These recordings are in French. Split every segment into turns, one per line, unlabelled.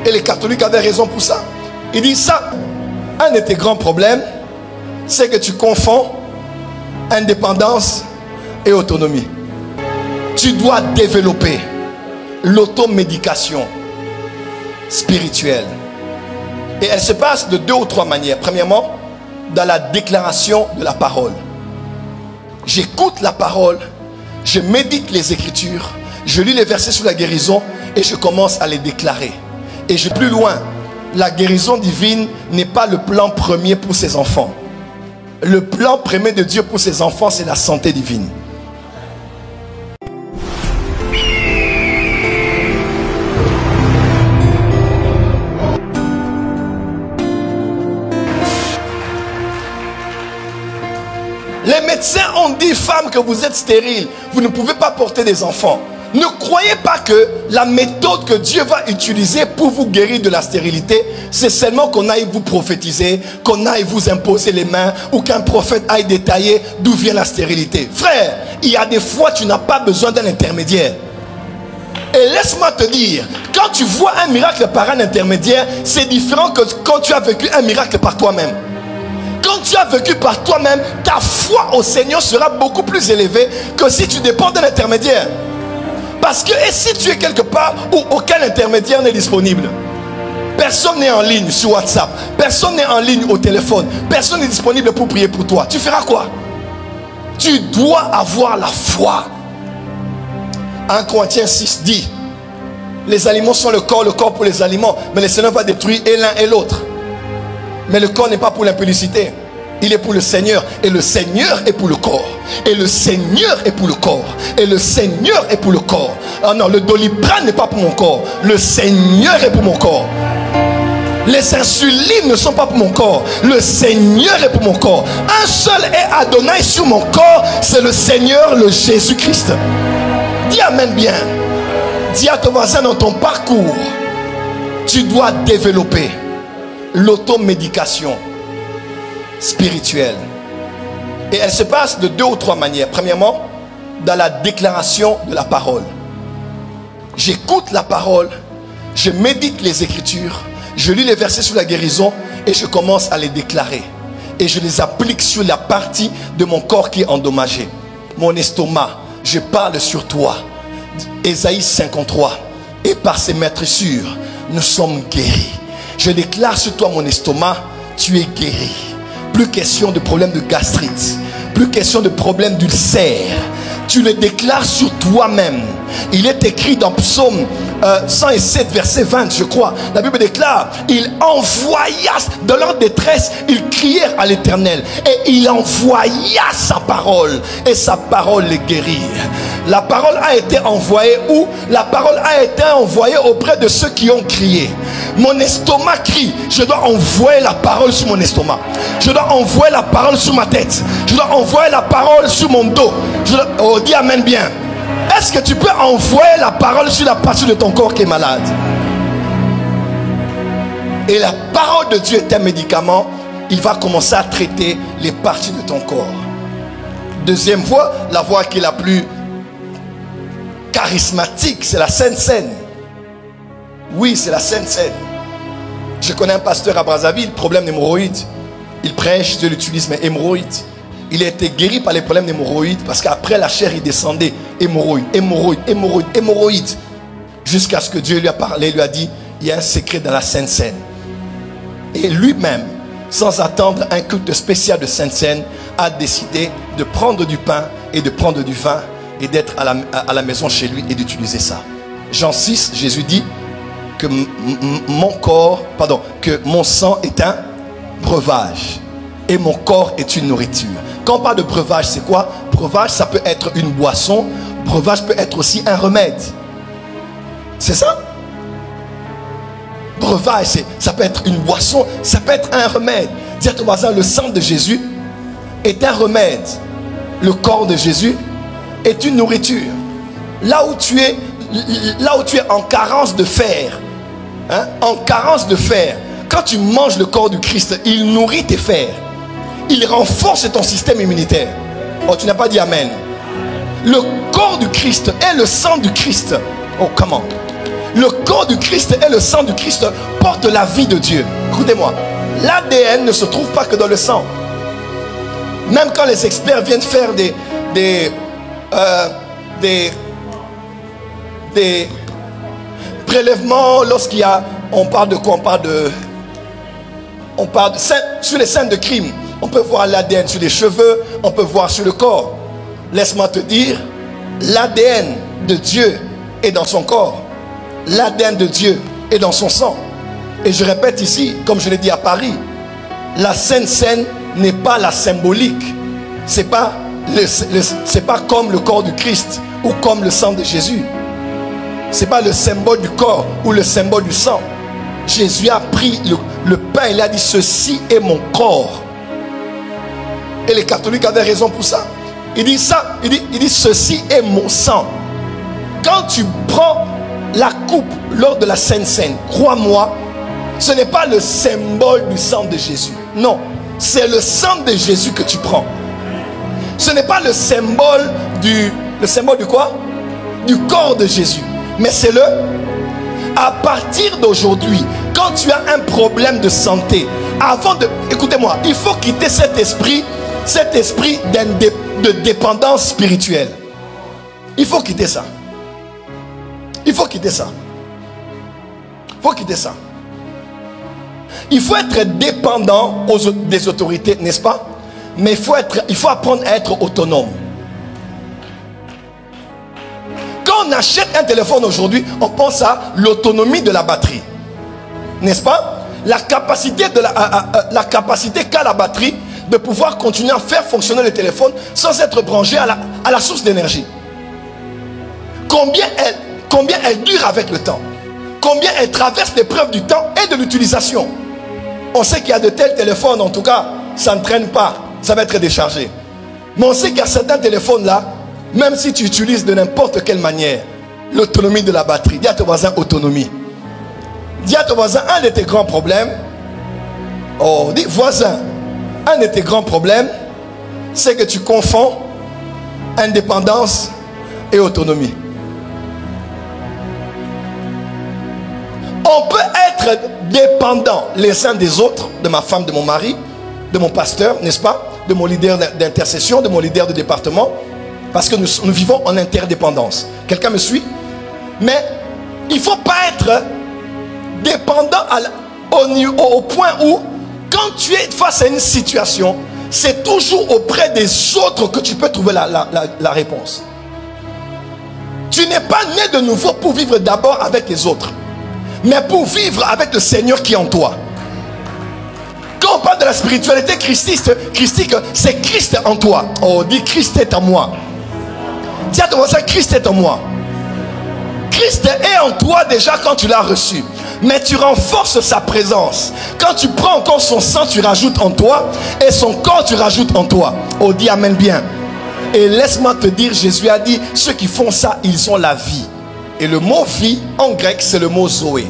Et les catholiques avaient raison pour ça. Il dit ça, un de tes grands problèmes, c'est que tu confonds indépendance et autonomie. Tu dois développer l'automédication spirituelle. Et elle se passe de 2 ou 3 manières. Premièrement, dans la déclaration de la parole. J'écoute la parole, je médite les Écritures, je lis les versets sur la guérison et je commence à les déclarer. Et je vais plus loin. La guérison divine n'est pas le plan premier pour ses enfants. Le plan premier de Dieu pour ses enfants, c'est la santé divine. Les médecins ont dit, femmes, que vous êtes stérile. Vous ne pouvez pas porter des enfants. Ne croyez pas que la méthode que Dieu va utiliser pour vous guérir de la stérilité, c'est seulement qu'on aille vous prophétiser, qu'on aille vous imposer les mains, ou qu'un prophète aille détailler d'où vient la stérilité. Frère, il y a des fois tu n'as pas besoin d'un intermédiaire. Et laisse-moi te dire, quand tu vois un miracle par un intermédiaire, c'est différent que quand tu as vécu un miracle par toi-même. Quand tu as vécu par toi-même, ta foi au Seigneur sera beaucoup plus élevée que si tu dépends d'un intermédiaire. Parce que et si tu es quelque part où aucun intermédiaire n'est disponible, personne n'est en ligne sur WhatsApp, personne n'est en ligne au téléphone, personne n'est disponible pour prier pour toi, tu feras quoi? Tu dois avoir la foi. 1 Corinthiens 6 dit, les aliments sont le corps pour les aliments, mais le Seigneur va détruire et l'un et l'autre. Mais le corps n'est pas pour l'impudicité, il est pour le Seigneur. Et le Seigneur est pour le corps. Et le Seigneur est pour le corps. Et le Seigneur est pour le corps. Ah non, le Doliprane n'est pas pour mon corps. Le Seigneur est pour mon corps. Les insulines ne sont pas pour mon corps. Le Seigneur est pour mon corps. Un seul est Adonai sur mon corps, c'est le Seigneur, le Jésus-Christ. Dis amen bien. Dis à ton voisin, dans ton parcours, tu dois développer l'automédication spirituelle. Et elle se passe de 2 ou 3 manières. Premièrement, dans la déclaration de la parole. J'écoute la parole, je médite les Écritures, je lis les versets sur la guérison et je commence à les déclarer. Et je les applique sur la partie de mon corps qui est endommagée. Mon estomac, je parle sur toi. Ésaïe 53. Et par ses meurtrissures, nous sommes guéris. Je déclare sur toi, mon estomac, tu es guéri. Plus question de problème de gastrite, plus question de problème d'ulcère. Tu le déclares sur toi-même. Il est écrit dans Psaume 107 verset 20, je crois. La Bible déclare, il envoya dans leur détresse, ils crièrent à l'Éternel et il envoya sa parole et sa parole les guérit. La parole a été envoyée où? La parole a été envoyée auprès de ceux qui ont crié. Mon estomac crie, je dois envoyer la parole sur mon estomac. Je dois envoyer la parole sur ma tête. Je dois envoyer la parole sur mon dos. Oh, dis amen bien. Est-ce que tu peux envoyer la parole sur la partie de ton corps qui est malade? Et la parole de Dieu est un médicament. Il va commencer à traiter les parties de ton corps. Deuxième voie, la voie qui est la plus charismatique, c'est la Sainte Seine. Oui, c'est la Sainte Seine. Je connais un pasteur à Brazzaville, problème d'hémorroïdes. Il prêche, Dieu l'utilise, mais hémorroïdes. Il a été guéri par les problèmes d'hémorroïdes parce qu'après la chair, il descendait hémorroïdes. Jusqu'à ce que Dieu lui a parlé, lui a dit, il y a un secret dans la Sainte Seine. Et lui-même, sans attendre un culte spécial de Sainte Seine, a décidé de prendre du pain et de prendre du vin et d'être à la maison chez lui et d'utiliser ça. Jean 6, Jésus dit que que mon sang est un breuvage et mon corps est une nourriture. Quand on parle de breuvage, c'est quoi? Breuvage, ça peut être une boisson. Breuvage peut être aussi un remède. C'est ça? Breuvage, ça peut être une boisson, ça peut être un remède. Dis à ton voisin, le sang de Jésus est un remède. Le corps de Jésus est une nourriture. Là où tu es en carence de fer, en carence de fer, quand tu manges le corps du Christ, il nourrit tes fers. Il renforce ton système immunitaire. Oh, tu n'as pas dit amen. Le corps du Christ et le sang du Christ. Oh, comment? Le corps du Christ et le sang du Christ portent la vie de Dieu. Écoutez-moi, l'ADN ne se trouve pas que dans le sang. Même quand les experts viennent faire des prélèvements, lorsqu'il y a, on parle de quoi? On parle sur les scènes de crime. On peut voir l'ADN sur les cheveux, on peut voir sur le corps. Laisse-moi te dire, l'ADN de Dieu est dans son corps. L'ADN de Dieu est dans son sang. Et je répète ici, comme je l'ai dit à Paris, la Sainte Seine n'est pas la symbolique. C'est pas comme le corps du Christ ou comme le sang de Jésus. C'est pas le symbole du corps ou le symbole du sang. Jésus a pris le pain, il a dit ceci est mon corps. Et les catholiques avaient raison pour ça. Il dit ça, il dit ceci est mon sang. Quand tu prends la coupe lors de la Sainte Seine, crois-moi, ce n'est pas le symbole du sang de Jésus. Non, c'est le sang de Jésus que tu prends. Ce n'est pas le symbole du quoi? Du corps de Jésus. Mais c'est à partir d'aujourd'hui, quand tu as un problème de santé, écoutez-moi, il faut quitter cet esprit de dépendance spirituelle. Il faut quitter ça. Il faut quitter ça. Il faut quitter ça. Il faut être dépendant des autorités, n'est-ce pas? Mais il faut apprendre à être autonome. Quand on achète un téléphone aujourd'hui, on pense à l'autonomie de la batterie. N'est-ce pas? La capacité qu'a la batterie de pouvoir continuer à faire fonctionner le téléphone sans être branché à la source d'énergie. Combien elle dure avec le temps? Combien elle traverse l'épreuve du temps et de l'utilisation? On sait qu'il y a de tels téléphones, en tout cas, ça ne traîne pas, ça va être déchargé. Mais on sait qu'il y a certains téléphones là, même si tu utilises de n'importe quelle manière, l'autonomie de la batterie. Dis à ton voisin autonomie. Dis à ton voisin, un de tes grands problèmes, dis voisin, un de tes grands problèmes, c'est que tu confonds indépendance et autonomie. On peut être dépendant les uns des autres, de ma femme, de mon mari, de mon pasteur, n'est-ce pas? De mon leader d'intercession, de mon leader de département, parce que nous vivons en interdépendance. Quelqu'un me suit? Mais il ne faut pas être dépendant au point où, quand tu es face à une situation, c'est toujours auprès des autres que tu peux trouver la réponse. Tu n'es pas né de nouveau pour vivre d'abord avec les autres, mais pour vivre avec le Seigneur qui est en toi. Quand on parle de la spiritualité christique, c'est Christ en toi. Oh, dis Christ est en moi. Dis à ton voisin, Christ est en moi. Christ est en toi déjà quand tu l'as reçu. Mais tu renforces sa présence. Quand tu prends encore son sang, tu rajoutes en toi. Et son corps, tu rajoutes en toi. Oh, dis amen bien. Et laisse-moi te dire, Jésus a dit, ceux qui font ça, ils ont la vie. Et le mot vie, en grec, c'est le mot Zoé.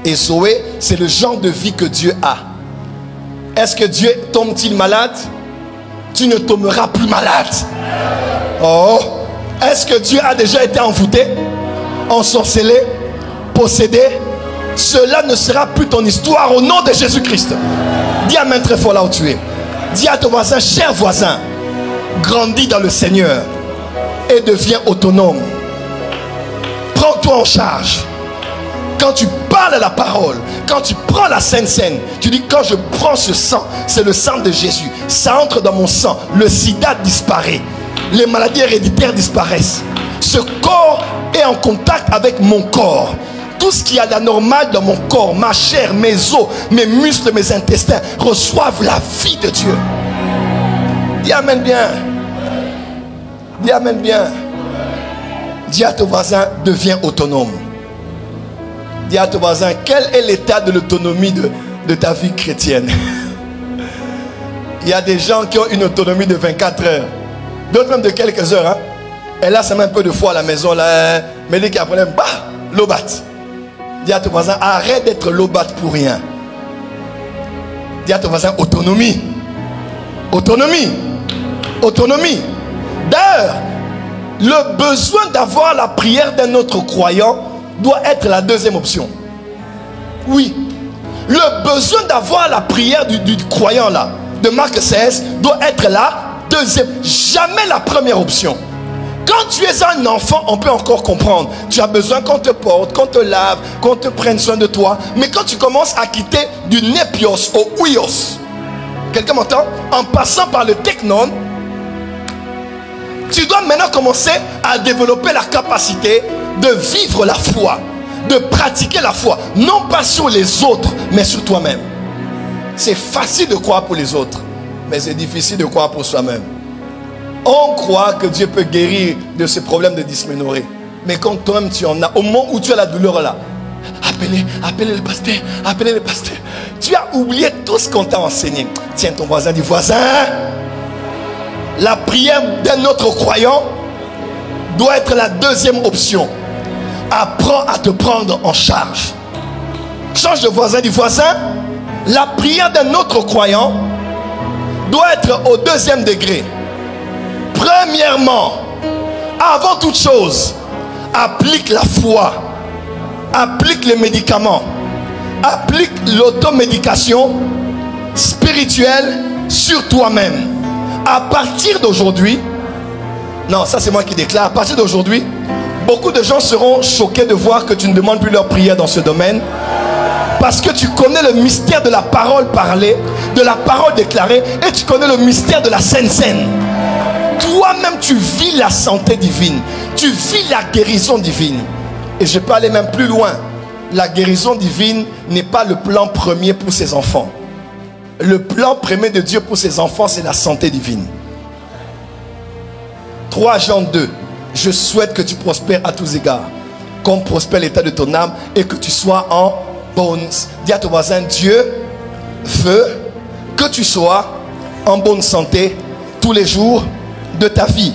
Et Zoé, c'est le genre de vie que Dieu a. Est-ce que Dieu tombe-t-il malade? Tu ne tomberas plus malade. Oh, est-ce que Dieu a déjà été envoûté, ensorcelé, possédé? Cela ne sera plus ton histoire au nom de Jésus-Christ. Dis amen très fort là où tu es. Dis à ton voisin, cher voisin, grandis dans le Seigneur et deviens autonome. Prends-toi en charge. Quand tu parles la parole, quand tu prends la Sainte Seine, tu dis quand je prends ce sang, c'est le sang de Jésus. Ça entre dans mon sang. Le sida disparaît. Les maladies héréditaires disparaissent. Ce corps est en contact avec mon corps. Tout ce qui est d'anormal dans mon corps, ma chair, mes os, mes muscles, mes intestins, reçoivent la vie de Dieu. Dis amen bien. Dis amen bien. Dis à ton voisin, deviens autonome. Dis à ton voisin, quel est l'état de l'autonomie de ta vie chrétienne? Il y a des gens qui ont une autonomie de 24 heures. D'autres même de quelques heures. Hein? Et là, ça met un peu de foi à la maison. Là, mais dès qu'il y a un problème, bah, lobat. Dis à ton voisin, arrête d'être lobat pour rien. Dis à ton voisin, autonomie. Autonomie. Autonomie. D'ailleurs, le besoin d'avoir la prière d'un autre croyant doit être la deuxième option. Oui. Le besoin d'avoir la prière du croyant là, de Marc 16, doit être la deuxième, jamais la première option. Quand tu es un enfant, on peut encore comprendre. Tu as besoin qu'on te porte, qu'on te lave, qu'on te prenne soin de toi. Mais quand tu commences à quitter du népios au ouios, quelqu'un m'entend? En passant par le technon, tu dois maintenant commencer à développer la capacité de vivre la foi, de pratiquer la foi, non pas sur les autres, mais sur toi-même. C'est facile de croire pour les autres, mais c'est difficile de croire pour soi-même. On croit que Dieu peut guérir de ce problème de dysménorrhée, mais quand toi-même tu en as, au moment où tu as la douleur là, appelez le pasteur, appelez le pasteur. Tu as oublié tout ce qu'on t'a enseigné. Tiens ton voisin, dis voisin, la prière d'un autre croyant doit être la deuxième option. Apprends à te prendre en charge. Change de voisin, dis voisin, la prière d'un autre croyant doit être au deuxième degré. Premièrement, avant toute chose, applique la foi, applique les médicaments, applique l'automédication spirituelle sur toi-même. À partir d'aujourd'hui, non, ça c'est moi qui déclare, à partir d'aujourd'hui, beaucoup de gens seront choqués de voir que tu ne demandes plus leur prière dans ce domaine, parce que tu connais le mystère de la parole parlée, de la parole déclarée, et tu connais le mystère de la Sainte Seine. Toi-même tu vis la santé divine, tu vis la guérison divine. Et je peux aller même plus loin. La guérison divine n'est pas le plan premier pour ses enfants. Le plan premier de Dieu pour ses enfants, c'est la santé divine. 3 Jean 2. Je souhaite que tu prospères à tous égards, comme prospère l'état de ton âme, et que tu sois en bonne. Dis à ton voisin, Dieu veut que tu sois en bonne santé tous les jours de ta vie.